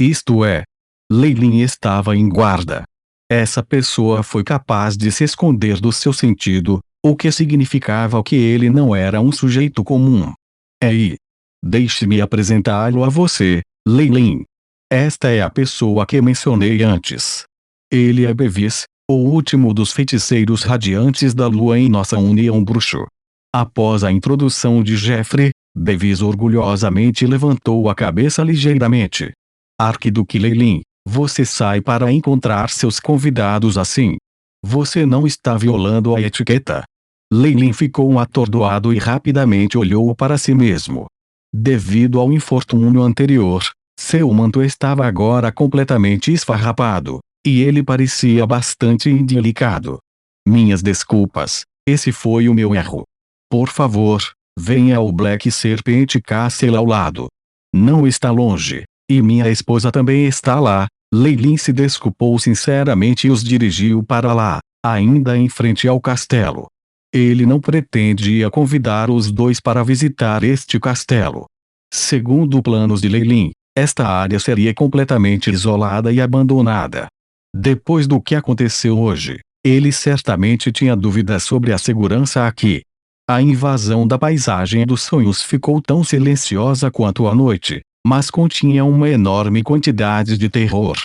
Isto é, Leilin estava em guarda. Essa pessoa foi capaz de se esconder do seu sentido, o que significava que ele não era um sujeito comum. Ei! Deixe-me apresentá-lo a você, Leilin. Esta é a pessoa que mencionei antes. Ele é Bevis, o último dos feiticeiros radiantes da lua em nossa união bruxo. Após a introdução de Jeffrey, Bevis orgulhosamente levantou a cabeça ligeiramente. Arquiduque Leilin, você sai para encontrar seus convidados assim. Você não está violando a etiqueta. Leilin ficou atordoado e rapidamente olhou para si mesmo. Devido ao infortúnio anterior, seu manto estava agora completamente esfarrapado, e ele parecia bastante indelicado. Minhas desculpas, esse foi o meu erro. Por favor, venha ao Black Serpent Castle ao lado. Não está longe, e minha esposa também está lá. Leilin se desculpou sinceramente e os dirigiu para lá, ainda em frente ao castelo. Ele não pretendia convidar os dois para visitar este castelo. Segundo planos de Leilin, esta área seria completamente isolada e abandonada. Depois do que aconteceu hoje, ele certamente tinha dúvidas sobre a segurança aqui. A invasão da paisagem dos sonhos ficou tão silenciosa quanto a noite, mas continha uma enorme quantidade de terror.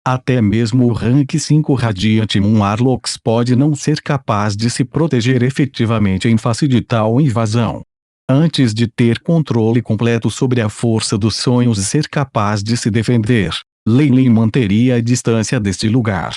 Até mesmo o Rank 5 Radiant Moon Warlocks pode não ser capaz de se proteger efetivamente em face de tal invasão. Antes de ter controle completo sobre a força dos sonhos e ser capaz de se defender, Leilin manteria a distância deste lugar.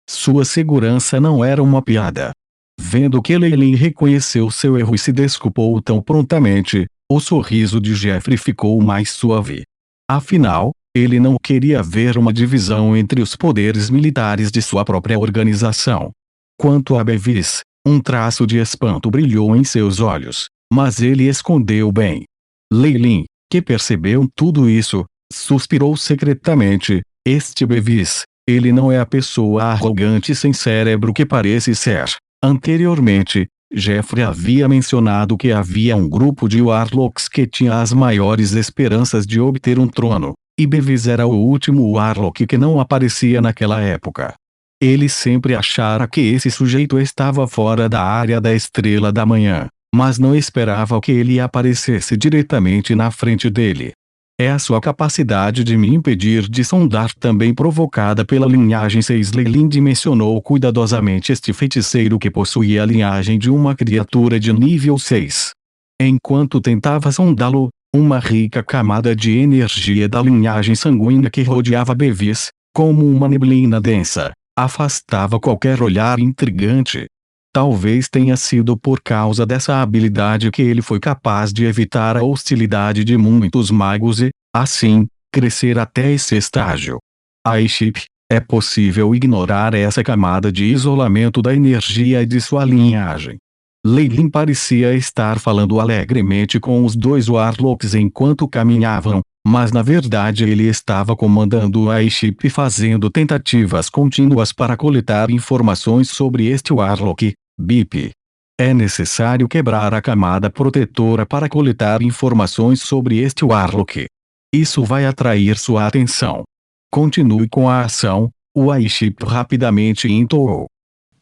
Sua segurança não era uma piada. Vendo que Leilin reconheceu seu erro e se desculpou tão prontamente, o sorriso de Jeffrey ficou mais suave. Afinal, ele não queria ver uma divisão entre os poderes militares de sua própria organização. Quanto a Bevis, um traço de espanto brilhou em seus olhos, mas ele escondeu bem. Leilin, que percebeu tudo isso, suspirou secretamente. Este Bevis, ele não é a pessoa arrogante sem cérebro que parece ser. Anteriormente, Jeffrey havia mencionado que havia um grupo de Warlocks que tinha as maiores esperanças de obter um trono, e Bevis era o último Warlock que não aparecia naquela época. Ele sempre achara que esse sujeito estava fora da área da Estrela da Manhã, mas não esperava que ele aparecesse diretamente na frente dele. É a sua capacidade de me impedir de sondar também provocada pela linhagem 6. Leilin dimensionou cuidadosamente este feiticeiro que possuía a linhagem de uma criatura de nível 6. Enquanto tentava sondá-lo, uma rica camada de energia da linhagem sanguínea que rodeava Bevis, como uma neblina densa, afastava qualquer olhar intrigante. Talvez tenha sido por causa dessa habilidade que ele foi capaz de evitar a hostilidade de muitos magos e, assim, crescer até esse estágio. Aiship, é possível ignorar essa camada de isolamento da energia de sua linhagem. Leilin parecia estar falando alegremente com os dois Warlocks enquanto caminhavam, mas na verdade ele estava comandando a Aiship e fazendo tentativas contínuas para coletar informações sobre este Warlock. Bip. É necessário quebrar a camada protetora para coletar informações sobre este Warlock. Isso vai atrair sua atenção. Continue com a ação, o Aiship rapidamente entoou.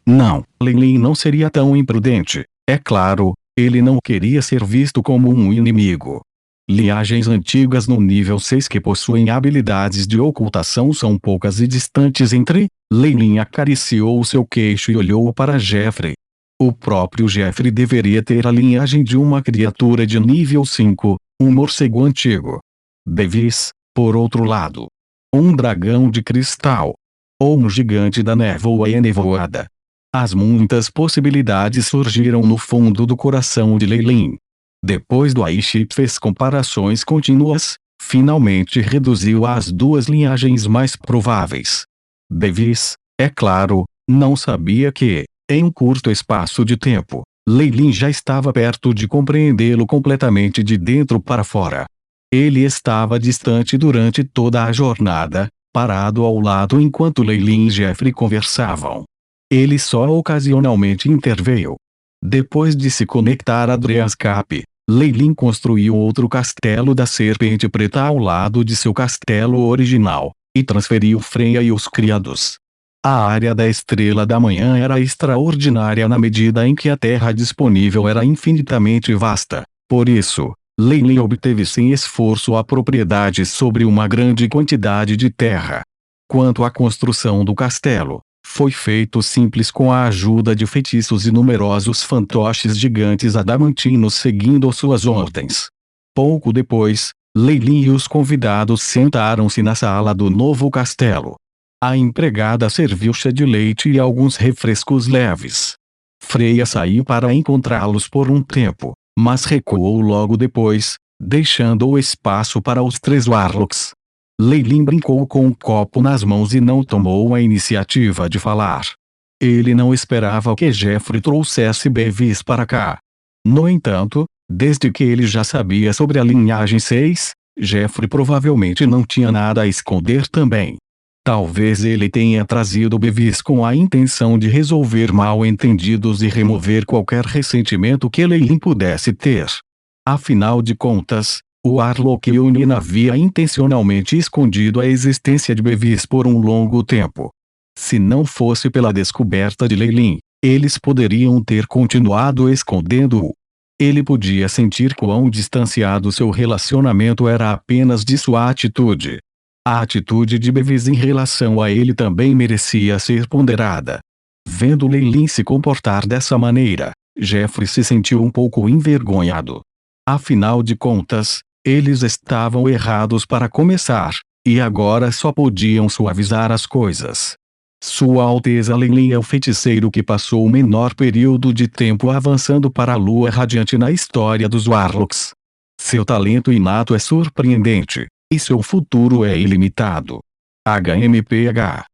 Não, Leilin não seria tão imprudente. É claro, ele não queria ser visto como um inimigo. Linhagens antigas no nível 6 que possuem habilidades de ocultação são poucas e distantes entre. Leilin acariciou seu queixo e olhou para Jeffrey. O próprio Jeffrey deveria ter a linhagem de uma criatura de nível 5, um morcego antigo. Bevis, por outro lado, um dragão de cristal. Ou um gigante da névoa enevoada. As muitas possibilidades surgiram no fundo do coração de Leilin. Depois do Aiship fez comparações contínuas, finalmente reduziu às duas linhagens mais prováveis. Bevis, é claro, não sabia que, em um curto espaço de tempo, Leilin já estava perto de compreendê-lo completamente de dentro para fora. Ele estava distante durante toda a jornada, parado ao lado enquanto Leilin e Jeffrey conversavam. Ele só ocasionalmente interveio. Depois de se conectar a Dreascape, Leilin construiu outro castelo da Serpente Preta ao lado de seu castelo original, e transferiu Freya e os criados. A área da Estrela da Manhã era extraordinária na medida em que a terra disponível era infinitamente vasta. Por isso, Leilin obteve sem esforço a propriedade sobre uma grande quantidade de terra. Quanto à construção do castelo, foi feito simples com a ajuda de feitiços e numerosos fantoches gigantes adamantinos seguindo suas ordens. Pouco depois, Leilin e os convidados sentaram-se na sala do novo castelo. A empregada serviu chá de leite e alguns refrescos leves. Freya saiu para encontrá-los por um tempo, mas recuou logo depois, deixando o espaço para os 3 Warlocks. Leilin brincou com um copo nas mãos e não tomou a iniciativa de falar. Ele não esperava que Jeffrey trouxesse Bevis para cá. No entanto, desde que ele já sabia sobre a linhagem 6, Jeffrey provavelmente não tinha nada a esconder também. Talvez ele tenha trazido Bevis com a intenção de resolver mal-entendidos e remover qualquer ressentimento que Leilin pudesse ter. Afinal de contas, o Warlock Yunin havia intencionalmente escondido a existência de Bevis por um longo tempo. Se não fosse pela descoberta de Leilin, eles poderiam ter continuado escondendo-o. Ele podia sentir quão distanciado seu relacionamento era apenas de sua atitude. A atitude de Bevis em relação a ele também merecia ser ponderada. Vendo Leilin se comportar dessa maneira, Jeffrey se sentiu um pouco envergonhado. Afinal de contas, eles estavam errados para começar, e agora só podiam suavizar as coisas. Sua Alteza Leilin é o feiticeiro que passou o menor período de tempo avançando para a Lua Radiante na história dos Warlocks. Seu talento inato é surpreendente, e seu futuro é ilimitado. HMPH.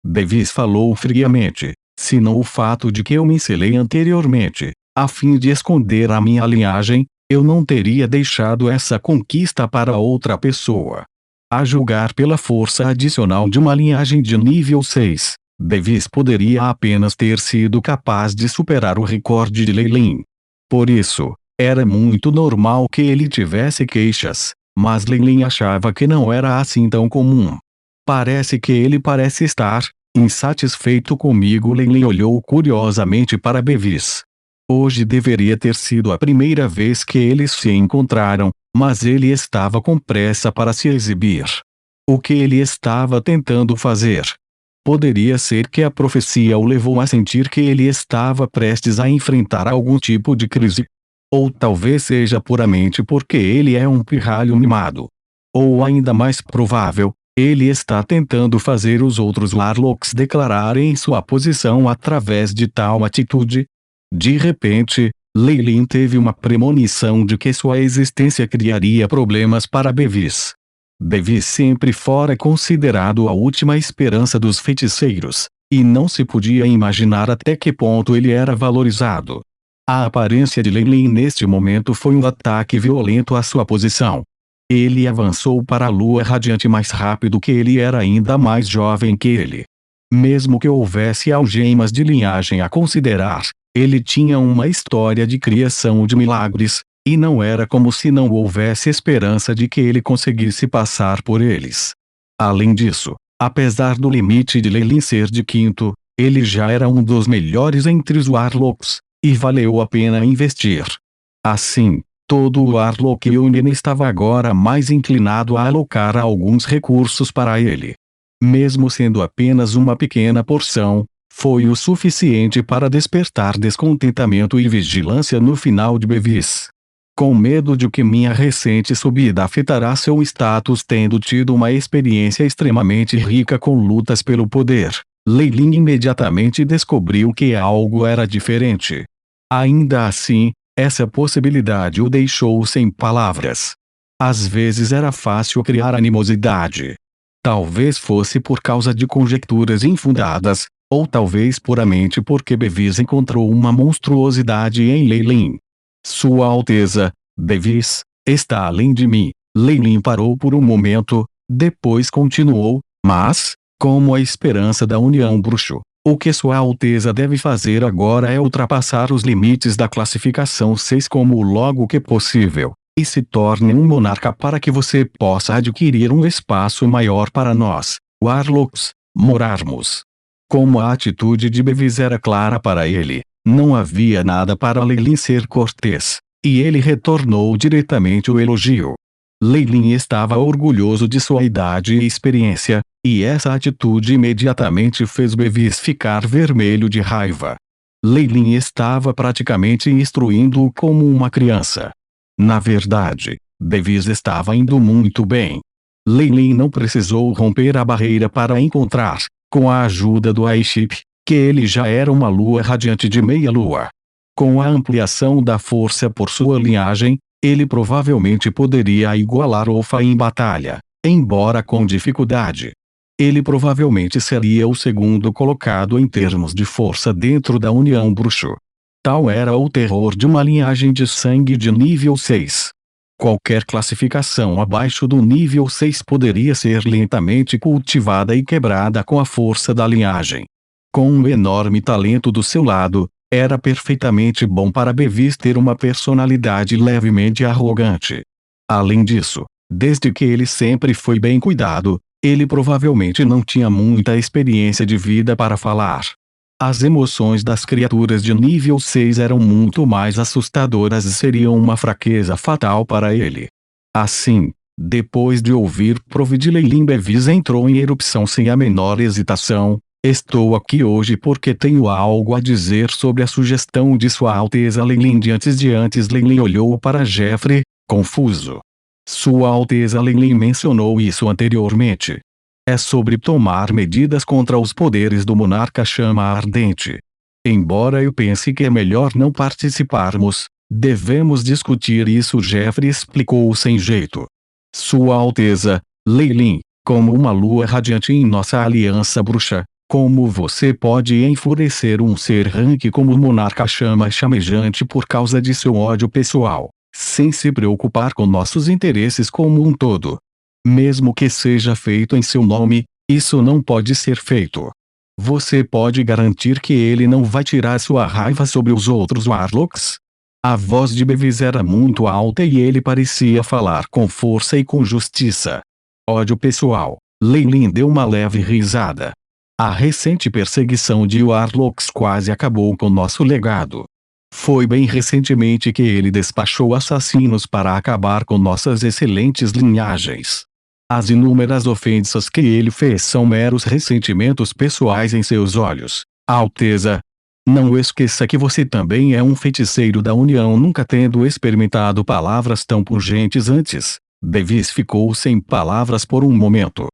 Bevis falou friamente, senão o fato de que eu me selei anteriormente, a fim de esconder a minha linhagem, eu não teria deixado essa conquista para outra pessoa. A julgar pela força adicional de uma linhagem de nível 6, Bevis poderia apenas ter sido capaz de superar o recorde de Leilin. Por isso, era muito normal que ele tivesse queixas, mas Leilin achava que não era assim tão comum. Parece que ele parece estar insatisfeito comigo. Leilin olhou curiosamente para Bevis. Hoje deveria ter sido a primeira vez que eles se encontraram, mas ele estava com pressa para se exibir. O que ele estava tentando fazer? Poderia ser que a profecia o levou a sentir que ele estava prestes a enfrentar algum tipo de crise. Ou talvez seja puramente porque ele é um pirralho mimado. Ou ainda mais provável, ele está tentando fazer os outros Warlocks declararem sua posição através de tal atitude. De repente, Leilin teve uma premonição de que sua existência criaria problemas para Bevis. Bevis sempre fora considerado a última esperança dos feiticeiros, e não se podia imaginar até que ponto ele era valorizado. A aparência de Leilin neste momento foi um ataque violento à sua posição. Ele avançou para a Lua Radiante mais rápido que ele era ainda mais jovem que ele. Mesmo que houvesse algemas de linhagem a considerar, ele tinha uma história de criação de milagres, e não era como se não houvesse esperança de que ele conseguisse passar por eles. Além disso, apesar do limite de Leilin ser de 5º, ele já era um dos melhores entre os Warlocks, e valeu a pena investir. Assim, todo o Warlock Yunin estava agora mais inclinado a alocar alguns recursos para ele. Mesmo sendo apenas uma pequena porção, foi o suficiente para despertar descontentamento e vigilância no final de Bevis. Com medo de que minha recente subida afetará seu status tendo tido uma experiência extremamente rica com lutas pelo poder, Leilin imediatamente descobriu que algo era diferente. Ainda assim, essa possibilidade o deixou sem palavras. Às vezes era fácil criar animosidade. Talvez fosse por causa de conjecturas infundadas, ou talvez puramente porque Bevis encontrou uma monstruosidade em Leilin. Sua Alteza, Bevis, está além de mim. Leilin parou por um momento, depois continuou, mas, como a esperança da união bruxo, O que Sua Alteza deve fazer agora é ultrapassar os limites da classificação 6 como logo que possível, e se torne um monarca para que você possa adquirir um espaço maior para nós, Warlocks, morarmos. Como a atitude de Bevis era clara para ele, não havia nada para Leilin ser cortês, e ele retornou diretamente o elogio. Leilin estava orgulhoso de sua idade e experiência, e essa atitude imediatamente fez Bevis ficar vermelho de raiva. Leilin estava praticamente instruindo-o como uma criança. Na verdade, Bevis estava indo muito bem. Leilin não precisou romper a barreira para encontrar, com a ajuda do Aiship, que ele já era uma lua radiante de meia-lua. Com a ampliação da força por sua linhagem, ele provavelmente poderia igualar Ofa em batalha, embora com dificuldade. Ele provavelmente seria o segundo colocado em termos de força dentro da União Bruxo. Tal era o terror de uma linhagem de sangue de nível 6. Qualquer classificação abaixo do nível 6 poderia ser lentamente cultivada e quebrada com a força da linhagem. Com um enorme talento do seu lado, era perfeitamente bom para Bevis ter uma personalidade levemente arrogante. Além disso, desde que ele sempre foi bem cuidado, ele provavelmente não tinha muita experiência de vida para falar. As emoções das criaturas de nível 6 eram muito mais assustadoras e seriam uma fraqueza fatal para ele. Assim, depois de ouvir Provid Leilin, Bevis entrou em erupção sem a menor hesitação. Estou aqui hoje porque tenho algo a dizer sobre a sugestão de Sua Alteza Leilin. Antes Leilin olhou para Jeffrey, confuso. Sua Alteza Leilin mencionou isso anteriormente. É sobre tomar medidas contra os poderes do monarca chama ardente. Embora eu pense que é melhor não participarmos, devemos discutir isso. Jeffrey explicou sem jeito. Sua Alteza, Leilin, como uma lua radiante em nossa aliança bruxa, como você pode enfurecer um ser rank como o monarca chama chamejante por causa de seu ódio pessoal, sem se preocupar com nossos interesses como um todo? Mesmo que seja feito em seu nome, isso não pode ser feito. Você pode garantir que ele não vai tirar sua raiva sobre os outros Warlocks? A voz de Bevis era muito alta e ele parecia falar com força e com justiça. Ódio pessoal. Leilin deu uma leve risada. A recente perseguição de Warlocks quase acabou com nosso legado. Foi bem recentemente que ele despachou assassinos para acabar com nossas excelentes linhagens. As inúmeras ofensas que ele fez são meros ressentimentos pessoais em seus olhos, Alteza. Não esqueça que você também é um feiticeiro da União, nunca tendo experimentado palavras tão pungentes antes. Bevis ficou sem palavras por um momento.